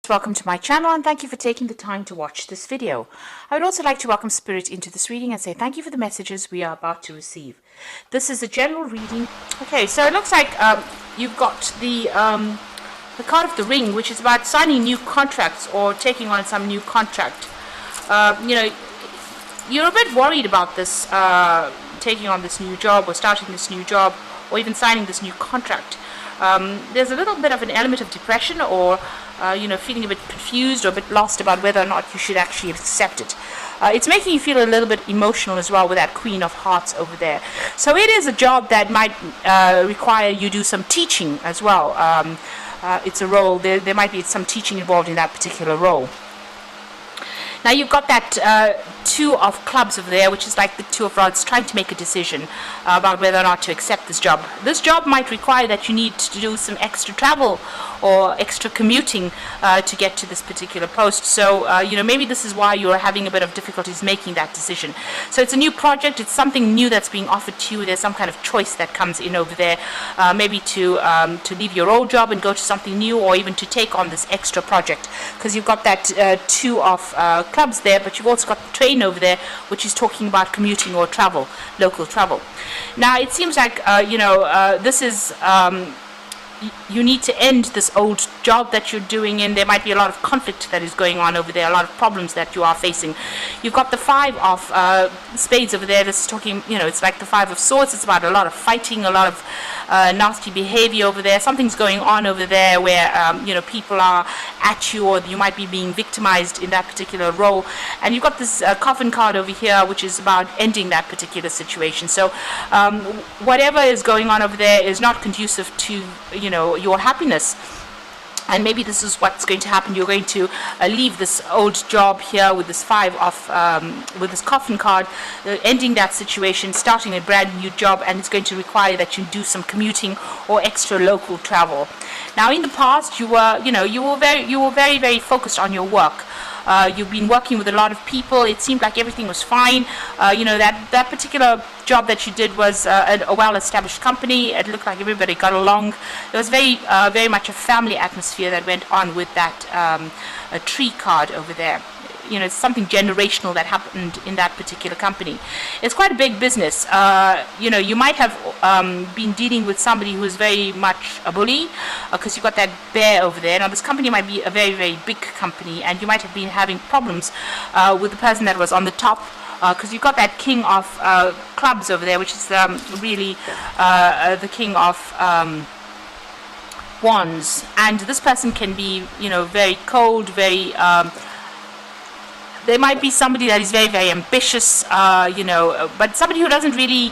Welcome to my channel and thank you for taking the time to watch this video. I would also like to welcome Spirit into this reading and say thank you for the messages we are about to receive. This is a general reading. Okay, so it looks like you've got the card of the ring, which is about signing new contracts or taking on some new contract. You're a bit worried about this, taking on this new job or starting this new job or even signing this new contract. There's a little bit of an element of depression or feeling a bit confused or a bit lost about whether or not you should actually accept it. It's making you feel a little bit emotional as well with that Queen of Hearts over there. So it is a job that might require you do some teaching as well. It's a role, there might be some teaching involved in that particular role. Now you've got that Two of Clubs over there, which is like the Two of Rods, trying to make a decision about whether or not to accept this job. This job might require that you need to do some extra travel or extra commuting to get to this particular post. So, maybe this is why you're having a bit of difficulties making that decision. So it's a new project, it's something new that's being offered to you. There's some kind of choice that comes in over there, maybe to leave your old job and go to something new, or even to take on this extra project, because you've got that Two of Clubs there, but you've also got the train over there, which is talking about commuting or travel, local travel. Now it seems like this is you need to end this old job that you're doing, and there might be a lot of conflict that is going on over there, a lot of problems that you are facing. You've got the Five of Spades over there. This is talking, it's like the Five of Swords. It's about a lot of fighting, a lot of nasty behavior over there. Something's going on over there where people are at you, or you might be being victimized in that particular role. And you've got this Coffin card over here, which is about ending that particular situation. So whatever is going on over there is not conducive to your happiness. And maybe this is what's going to happen. You're going to leave this old job here with this with this Coffin card, ending that situation, starting a brand new job, and it's going to require that you do some commuting or extra local travel. Now, in the past, you were very, very focused on your work. You've been working with a lot of people. It seemed like everything was fine. That particular job that you did was a well-established company. It looked like everybody got along. There was very much a family atmosphere that went on with that a tree card over there. It's something generational that happened in that particular company. It's quite a big business. You might have been dealing with somebody who is very much a bully, because you've got that bear over there. Now, this company might be a very, very big company, and you might have been having problems with the person that was on the top, because you've got that King of Clubs over there, which is really the King of Wands. And this person can be, very cold, very... There might be somebody that is very, very ambitious, but somebody who doesn't really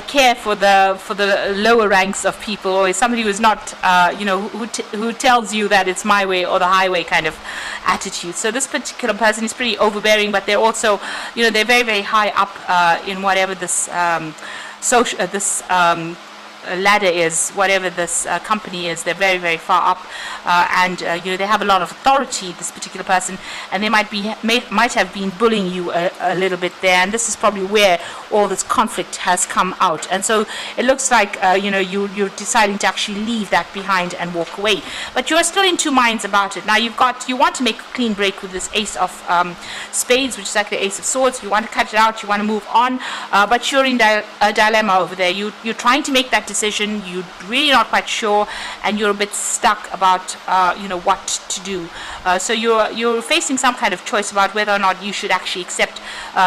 care for the lower ranks of people, or is somebody who is not, who tells you that it's my way or the highway kind of attitude. So this particular person is pretty overbearing, but they're also, they're very, very high up in whatever this ladder is, whatever this company is. They're very, very far up, and they have a lot of authority, this particular person, and they might have been bullying you a little bit there, and this is probably where all this conflict has come out. And so it looks like you're deciding to actually leave that behind and walk away, but you're still in two minds about it. Now you want to make a clean break with this Ace of Spades, which is like the Ace of Swords. You want to cut it out, you want to move on, but you're in a dilemma over there. You're trying to make that decision, you're really not quite sure, and you're a bit stuck about what to do. So you're facing some kind of choice about whether or not you should actually accept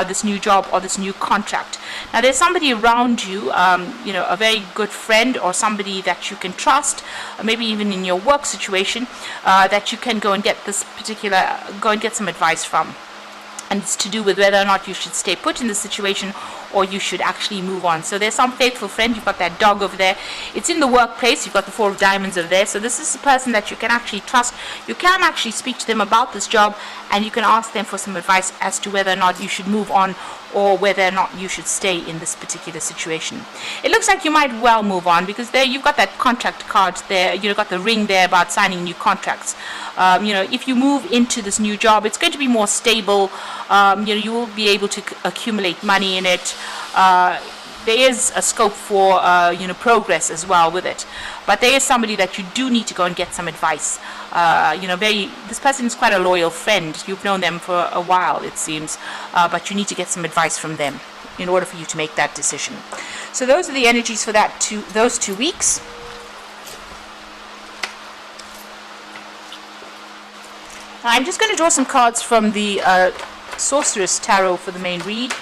this new job or this new contract. Now, there's somebody around you, a very good friend or somebody that you can trust, maybe even in your work situation, that you can go and get some advice from. And it's to do with whether or not you should stay put in the situation or you should actually move on. So there's some faithful friend. You've got that dog over there. It's in the workplace. You've got the Four of Diamonds over there. So this is a person that you can actually trust. You can actually speak to them about this job, and you can ask them for some advice as to whether or not you should move on or whether or not you should stay in this particular situation. It looks like you might well move on, because there you've got that contract card there. You've got the ring there about signing new contracts. If you move into this new job, it's going to be more stable. You will be able to accumulate money in it. there is a scope for progress as well with it. But there is somebody that you do need to go and get some advice. This person is quite a loyal friend. You've known them for a while, it seems, but you need to get some advice from them in order for you to make that decision. So those are the energies for those 2 weeks. I'm just going to draw some cards from the Sorceress Tarot for the main read.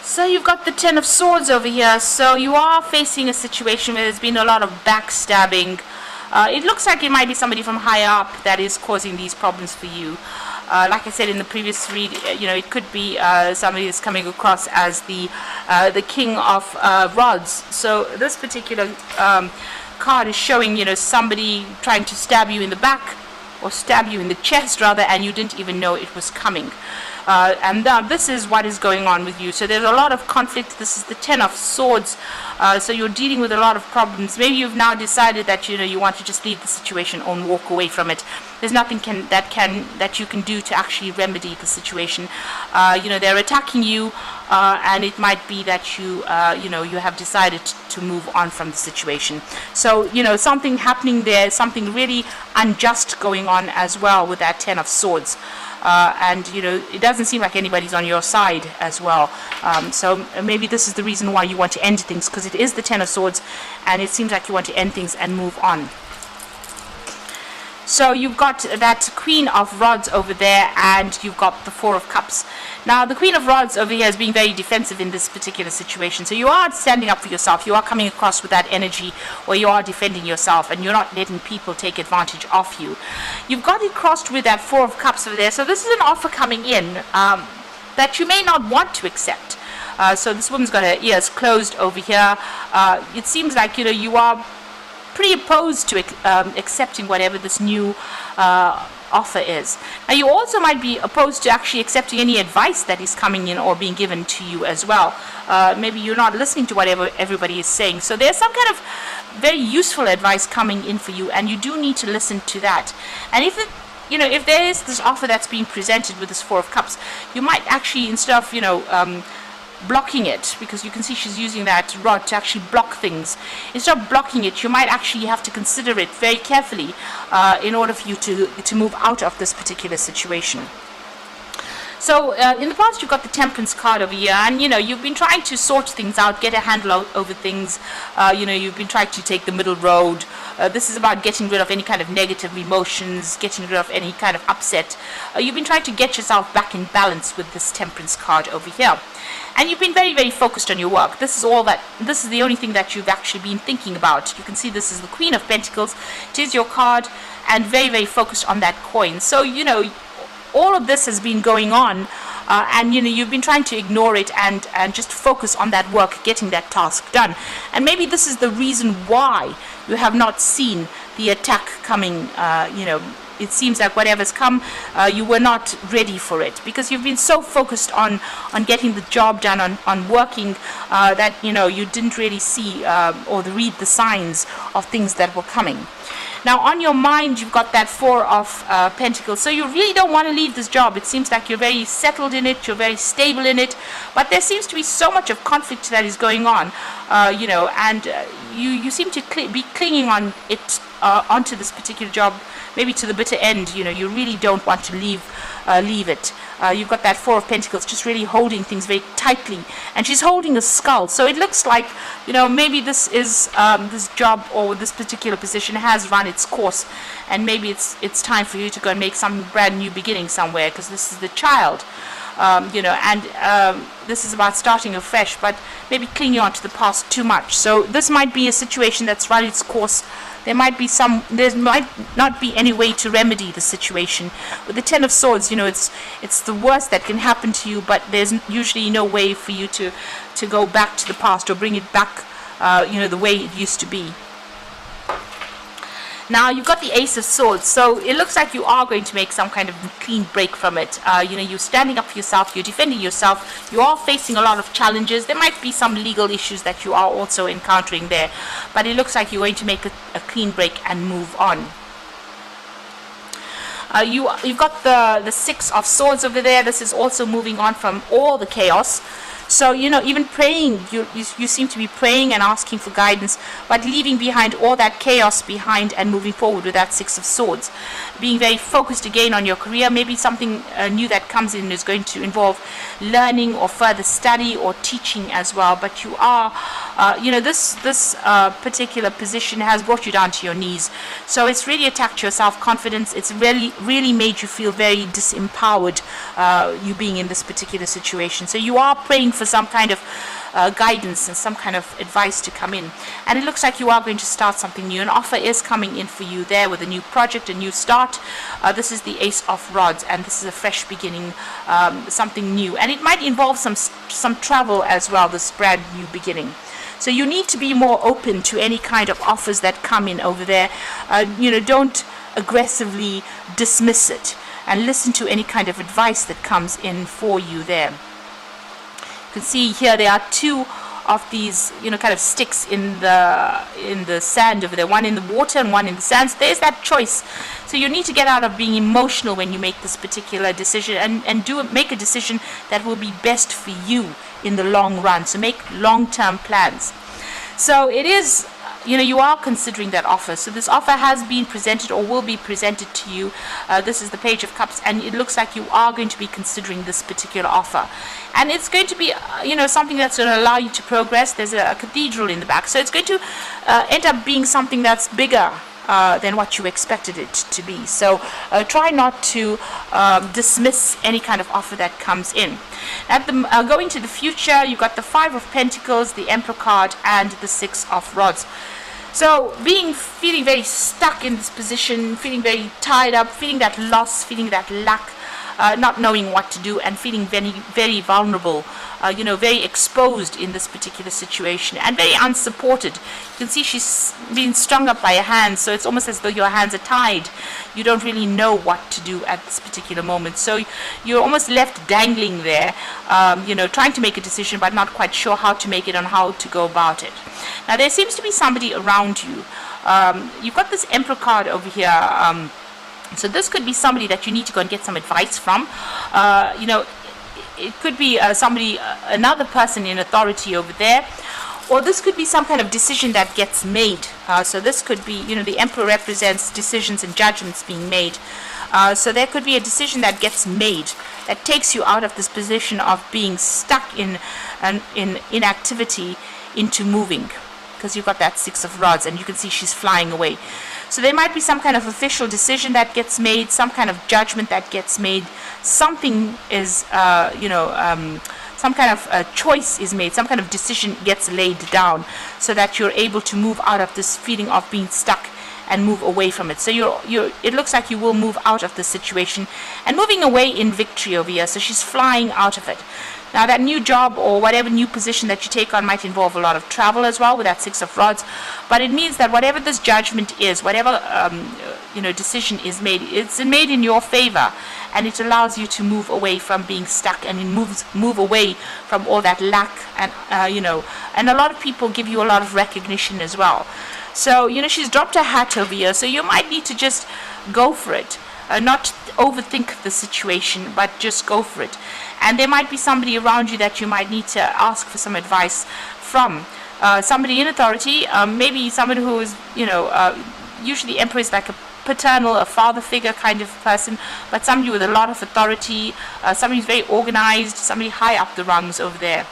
So you've got the Ten of Swords over here. So you are facing a situation where there's been a lot of backstabbing. It looks like it might be somebody from higher up that is causing these problems for you. Like I said in the previous read, it could be somebody that's coming across as the King of Rods. So this particular card is showing, somebody trying to stab you in the back, or stab you in the chest rather, and you didn't even know it was coming. This is what is going on with you. So there's a lot of conflict. This is the Ten of Swords. So you're dealing with a lot of problems. Maybe you've now decided that you want to just leave the situation and walk away from it. There's nothing that you can do to actually remedy the situation. They're attacking you, and it might be that you have decided to move on from the situation. So something happening there, something really unjust going on as well with that Ten of Swords. It doesn't seem like anybody's on your side as well. So maybe this is the reason why you want to end things, because it is the Ten of Swords, and it seems like you want to end things and move on. So you've got that Queen of Rods over there, and you've got the Four of Cups. Now, the Queen of Rods over here is being very defensive in this particular situation. So you are standing up for yourself. You are coming across with that energy where you are defending yourself, and you're not letting people take advantage of you. You've got it crossed with that Four of Cups over there. So this is an offer coming in that you may not want to accept. So this woman's got her ears closed over here. It seems like, you are pretty opposed to accepting whatever this new offer is. Now, you also might be opposed to actually accepting any advice that is coming in or being given to you as well. Maybe you're not listening to whatever everybody is saying. So there's some kind of very useful advice coming in for you, and you do need to listen to that. And if there is this offer that's being presented with this Four of Cups, you might actually, instead of blocking it, because you can see she's using that rod to actually block things. Instead of blocking it, you might actually have to consider it very carefully in order for you to move out of this particular situation. So in the past, you've got the Temperance card over here, and you've been trying to sort things out, get a handle over things. You've been trying to take the middle road. This is about getting rid of any kind of negative emotions, getting rid of any kind of upset. You've been trying to get yourself back in balance with this Temperance card over here. And you've been very, very focused on your work. This is the only thing that you've actually been thinking about. You can see this is the Queen of Pentacles. It is your card, and very, very focused on that coin. So, all of this has been going on, and you've been trying to ignore it and just focus on that work, getting that task done. And maybe this is the reason why you have not seen the attack coming. It seems like whatever's come, you were not ready for it, because you've been so focused on getting the job done, on working, that you didn't really see or read the signs of things that were coming. Now, on your mind, you've got that Four of Pentacles. So you really don't want to leave this job. It seems like you're very settled in it. You're very stable in it. But there seems to be so much of conflict that is going on, and you seem to be clinging on it, onto this particular job, maybe to the bitter end. You really don't want to leave it. You've got that Four of Pentacles just really holding things very tightly, and she's holding a skull. So it looks like, maybe this is this job or this particular position has run its course, and maybe it's time for you to go and make some brand new beginning somewhere, because this is the Child. This is about starting afresh, but maybe clinging on to the past too much. So this might be a situation that's run its course. there might not be any way to remedy the situation. With the Ten of Swords, it's the worst that can happen to you, but there's usually no way for you to go back to the past or bring it back, the way it used to be. Now you've got the Ace of Swords, so it looks like you are going to make some kind of clean break from it. You're standing up for yourself, you're defending yourself, you are facing a lot of challenges. There might be some legal issues that you are also encountering there, but it looks like you're going to make a clean break and move on. You've got the Six of Swords over there. This is also moving on from all the chaos. So, even praying, you seem to be praying and asking for guidance, but leaving behind all that chaos behind and moving forward with that Six of Swords. Being very focused again on your career. Maybe something new that comes in is going to involve learning or further study or teaching as well. But you are, this particular position has brought you down to your knees. So it's really attacked your self-confidence. It's really made you feel very disempowered, you being in this particular situation. So you are praying for some kind of guidance and some kind of advice to come in, and it looks like you are going to start something new. An offer is coming in for you there with a new project, a new start. This is the Ace of Rods, and this is a fresh beginning, something new, and it might involve some travel as well, this brand new beginning. So you need to be more open to any kind of offers that come in over there. Don't aggressively dismiss it, and listen to any kind of advice that comes in for you there. You can see here there are two of these kind of sticks in the sand over there, one in the water and one in the sand. So there's that choice. So you need to get out of being emotional when you make this particular decision, and make a decision that will be best for you in the long run. So make long-term plans. So it is, you are considering that offer. So this offer has been presented or will be presented to you. This is the Page of Cups, and it looks like you are going to be considering this particular offer. And it's going to be, something that's going to allow you to progress. There's a cathedral in the back. So it's going to end up being something that's bigger than what you expected it to be. So try not to dismiss any kind of offer that comes in. Going to the future, you've got the Five of Pentacles, the Emperor card, and the Six of Rods. So feeling very stuck in this position, feeling very tied up, feeling that loss, feeling that lack, not knowing what to do, and feeling very, very vulnerable, very exposed in this particular situation, and very unsupported. You can see she's being strung up by her hands, so it's almost as though your hands are tied. You don't really know what to do at this particular moment. So you're almost left dangling there, trying to make a decision, but not quite sure how to make it and how to go about it. Now, there seems to be somebody around you. You've got this Emperor card over here. So this could be somebody that you need to go and get some advice from. It could be another person in authority over there, or this could be some kind of decision that gets made. So this could be, the Emperor represents decisions and judgments being made. So there could be a decision that gets made that takes you out of this position of being stuck in inactivity into moving, because you've got that Six of Rods, and you can see she's flying away. So there might be some kind of official decision that gets made, some kind of judgment that gets made. Something is, some kind of choice is made, some kind of decision gets laid down, so that you're able to move out of this feeling of being stuck and move away from it. So it looks like you will move out of this situation and moving away in victory over here. So she's flying out of it. Now, that new job or whatever new position that you take on might involve a lot of travel as well with that Six of Rods. But it means that whatever this judgment is, whatever decision is made, it's made in your favor, and it allows you to move away from being stuck, and it move away from all that lack, and and a lot of people give you a lot of recognition as well. So she's dropped her hat over here. So you might need to just go for it. Not overthink the situation, but just go for it. And there might be somebody around you that you might need to ask for some advice from. Somebody in authority, maybe somebody who is, usually Emperor is like a paternal, a father figure kind of person, but somebody with a lot of authority, somebody who's very organized, somebody high up the rungs over there.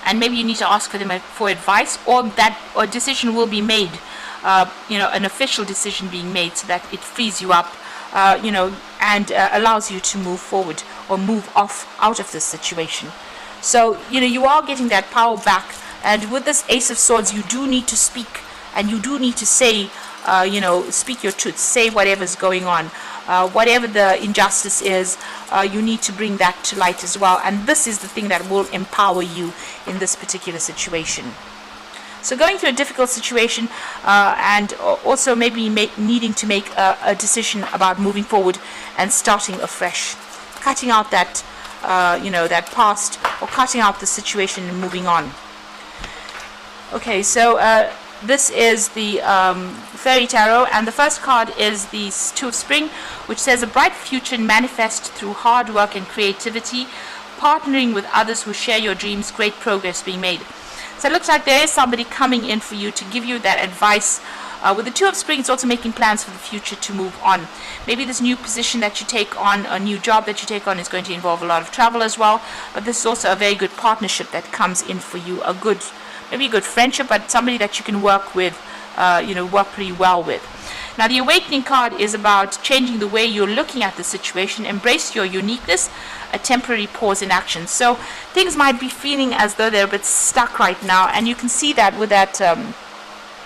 And maybe you need to ask for them for advice, or that a decision will be made, an official decision being made, so that it frees you up, and allows you to move forward or move out of this situation. So, you are getting that power back. And with this Ace of Swords, you do need to speak and you do need to say, speak your truth, say whatever's going on. Whatever the injustice is, you need to bring that to light as well. And this is the thing that will empower you in this particular situation. So going through a difficult situation and also maybe needing to make a decision about moving forward and starting afresh. Cutting out that, that past, or cutting out the situation and moving on. Okay, so this is the Fairy Tarot, and the first card is the Two of Spring, which says a bright future manifest through hard work and creativity, partnering with others who share your dreams, great progress being made. So it looks like there is somebody coming in for you to give you that advice. With the Two of Spring, it's also making plans for the future to move on. Maybe this new position that you take on, a new job that you take on, is going to involve a lot of travel as well. But this is also a very good partnership that comes in for you. Maybe a good friendship, but somebody that you can work with, work pretty well with. Now, the Awakening card is about changing the way you're looking at the situation. Embrace your uniqueness, a temporary pause in action. So things might be feeling as though they're a bit stuck right now, and you can see that with that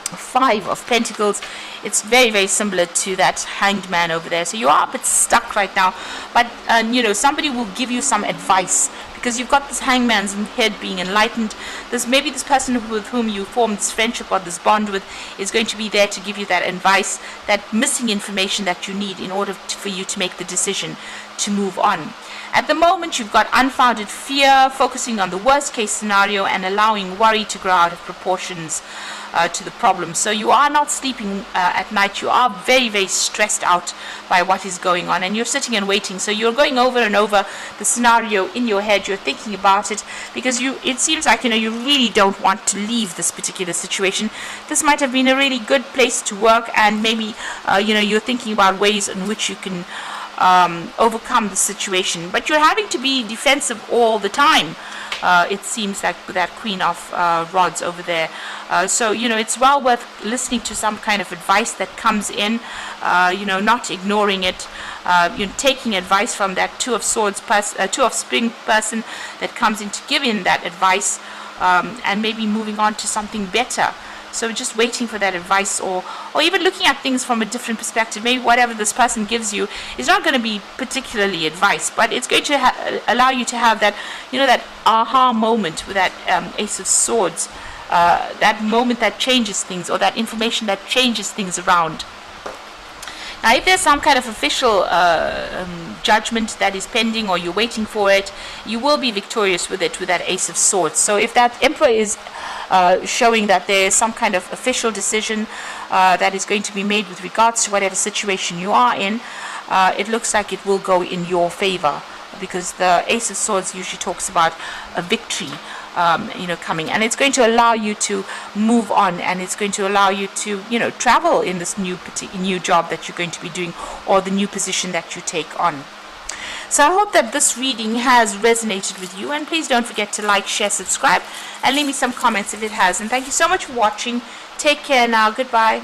Five of Pentacles. It's very, very similar to that Hanged Man over there. So you are a bit stuck right now, but somebody will give you some advice, because you've got this Hanged Man's head being enlightened. Maybe this person with whom you formed this friendship or this bond with is going to be there to give you that advice, that missing information that you need in order for you to make the decision to move on. At the moment, you've got unfounded fear, focusing on the worst case scenario and allowing worry to grow out of proportions to the problem. So you are not sleeping at night. You are very, very stressed out by what is going on, and you're sitting and waiting. So you're going over and over the scenario in your head. You're thinking about it because it seems like you really don't want to leave this particular situation. This might have been a really good place to work, and maybe you're thinking about ways in which you can overcome the situation, but you're having to be defensive all the time. It seems like with that Queen of Rods over there. So it's well worth listening to some kind of advice that comes in, not ignoring it, taking advice from that Two of Spring person that comes in to give in that advice, and maybe moving on to something better. So just waiting for that advice, or even looking at things from a different perspective. Maybe whatever this person gives you is not going to be particularly advice, but it's going to allow you to have that, that aha moment with that Ace of Swords, that moment that changes things, or that information that changes things around. Now, if there's some kind of official judgment that is pending, or you're waiting for it, you will be victorious with it with that Ace of Swords. So if that Emperor is showing that there is some kind of official decision that is going to be made with regards to whatever situation you are in, it looks like it will go in your favor, because the Ace of Swords usually talks about a victory coming, and it's going to allow you to move on, and it's going to allow you to travel in this new job that you're going to be doing, or the new position that you take on. So I hope that this reading has resonated with you, and please don't forget to like, share, subscribe, and leave me some comments if it has. And thank you so much for watching. Take care now. Goodbye.